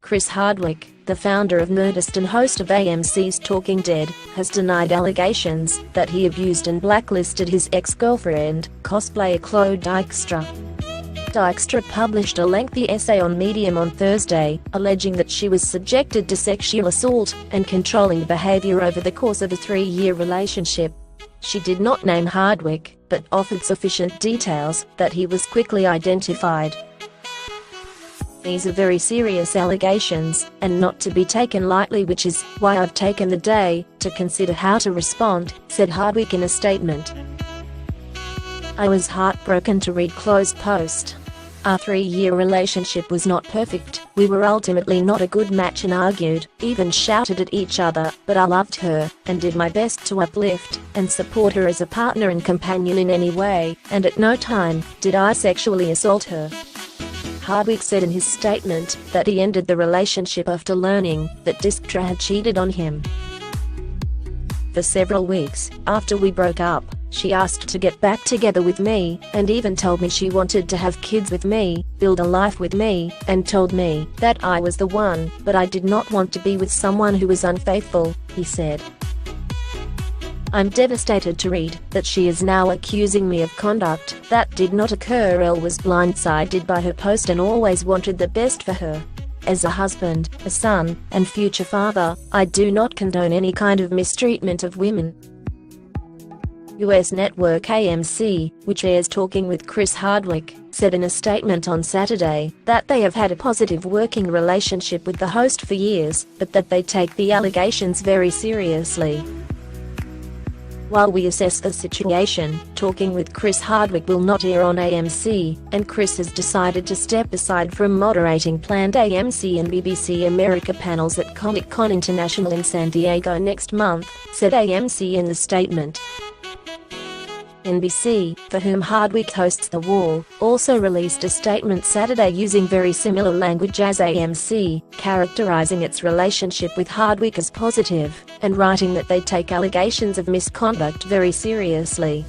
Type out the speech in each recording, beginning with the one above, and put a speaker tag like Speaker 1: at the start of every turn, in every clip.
Speaker 1: Chris Hardwick, the founder of Nerdist and host of AMC's Talking Dead, has denied allegations that he abused and blacklisted his ex-girlfriend, cosplayer Chloe Dykstra. Dykstra published a lengthy essay on Medium on Thursday, alleging that she was subjected to sexual assault and controlling behaviour over the course of a 3-year relationship. She did not name Hardwick, but offered sufficient details that he was quickly identified. "These are very serious allegations, and not to be taken lightly, which is why I've taken the day to consider how to respond," said Hardwick in a statement. "I was heartbroken to read Chloe's post. Our 3-year relationship was not perfect, we were ultimately not a good match and argued, even shouted at each other, but I loved her, and did my best to uplift and support her as a partner and companion in any way, and at no time did I sexually assault her." Hardwick said in his statement that he ended the relationship after learning that Dykstra had cheated on him. "For several weeks after we broke up, she asked to get back together with me, and even told me she wanted to have kids with me, build a life with me, and told me that I was the one, but I did not want to be with someone who was unfaithful," he said. "I'm devastated to read that she is now accusing me of conduct that did not occur. I was blindsided by her post and always wanted the best for her. As a husband, a son, and future father, I do not condone any kind of mistreatment of women." US network AMC, which airs Talking with Chris Hardwick, said in a statement on Saturday that they have had a positive working relationship with the host for years, but that they take the allegations very seriously. "While we assess the situation, Talking with Chris Hardwick will not air on AMC, and Chris has decided to step aside from moderating planned AMC and BBC America panels at Comic-Con International in San Diego next month," said AMC in the statement. NBC, for whom Hardwick hosts The Wall, also released a statement Saturday using very similar language as AMC, characterizing its relationship with Hardwick as positive, and writing that they take allegations of misconduct very seriously.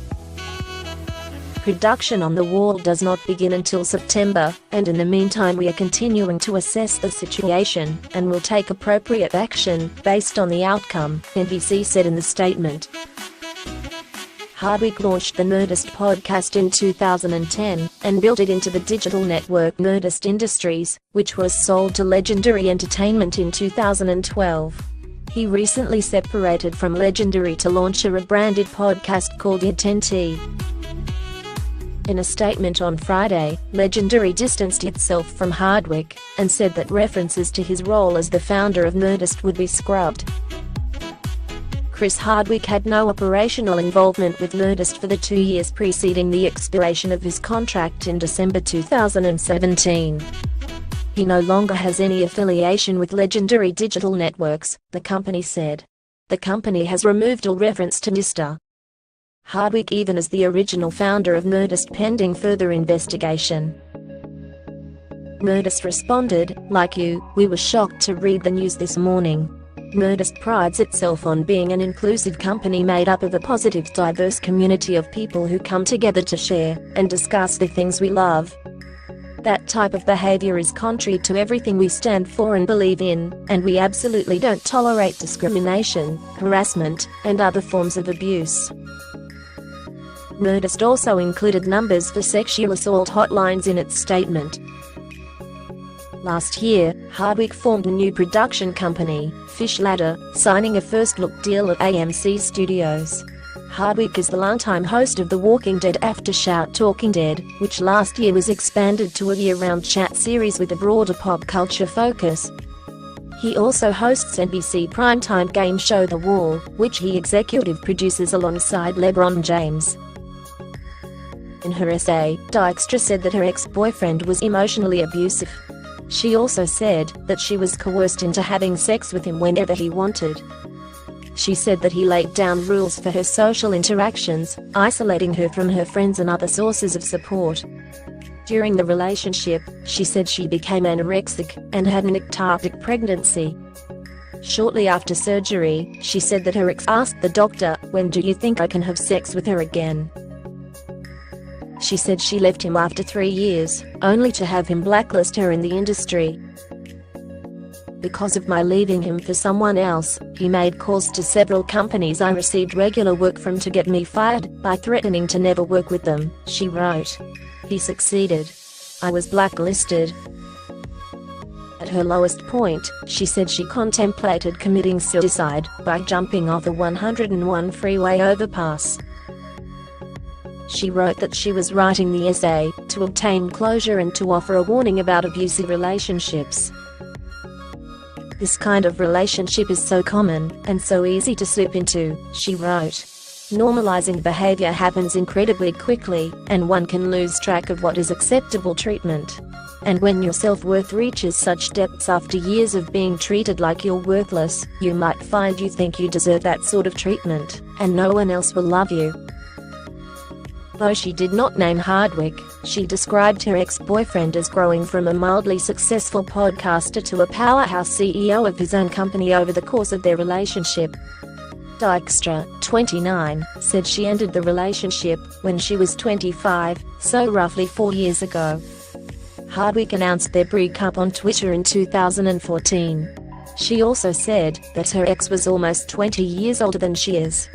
Speaker 1: Production on The Wall does not begin until September, and in the meantime we are continuing to assess the situation, and will take appropriate action based on the outcome, NBC said in the statement. Hardwick launched the Nerdist podcast in 2010, and built it into the digital network Nerdist Industries, which was sold to Legendary Entertainment in 2012. He recently separated from Legendary to launch a rebranded podcast called It10T. In a statement on Friday, Legendary distanced itself from Hardwick, and said that references to his role as the founder of Nerdist would be scrubbed. Chris Hardwick had no operational involvement with Nerdist for the 2 years preceding the expiration of his contract in December 2017. He no longer has any affiliation with Legendary Digital Networks, the company said. The company has removed all reference to Mr. Hardwick even as the original founder of Nerdist pending further investigation. Nerdist responded, "Like you, we were shocked to read the news this morning. Nerdist prides itself on being an inclusive company made up of a positive, diverse community of people who come together to share and discuss the things we love. That type of behavior is contrary to everything we stand for and believe in, and we absolutely don't tolerate discrimination, harassment, and other forms of abuse." Nerdist also included numbers for sexual assault hotlines in its statement. Last year, Hardwick formed a new production company, Fish Ladder, signing a first-look deal at AMC Studios. Hardwick is the longtime host of The Walking Dead Aftershout Talking Dead, which last year was expanded to a year-round chat series with a broader pop culture focus. He also hosts NBC primetime game show The Wall, which he executive produces alongside LeBron James. In her essay, Dykstra said that her ex-boyfriend was emotionally abusive. She also said that she was coerced into having sex with him whenever he wanted. She said that he laid down rules for her social interactions, isolating her from her friends and other sources of support. During the relationship, she said she became anorexic and had an ectopic pregnancy. Shortly after surgery, she said that her ex asked the doctor, "When do you think I can have sex with her again?" She said she left him after 3 years, only to have him blacklist her in the industry. Because of my leaving him for someone else, he made calls to several companies I received regular work from to get me fired by threatening to never work with them, she wrote. He succeeded. I was blacklisted. At her lowest point, she said she contemplated committing suicide by jumping off a 101 freeway overpass. She wrote that she was writing the essay to obtain closure and to offer a warning about abusive relationships. This kind of relationship is so common and so easy to slip into, she wrote. Normalizing behavior happens incredibly quickly, and one can lose track of what is acceptable treatment. And when your self-worth reaches such depths after years of being treated like you're worthless, you might find you think you deserve that sort of treatment, and no one else will love you. Though she did not name Hardwick, she described her ex-boyfriend as growing from a mildly successful podcaster to a powerhouse CEO of his own company over the course of their relationship. Dykstra, 29, said she ended the relationship when she was 25, so roughly 4 years ago. Hardwick announced their breakup on Twitter in 2014. She also said that her ex was almost 20 years older than she is.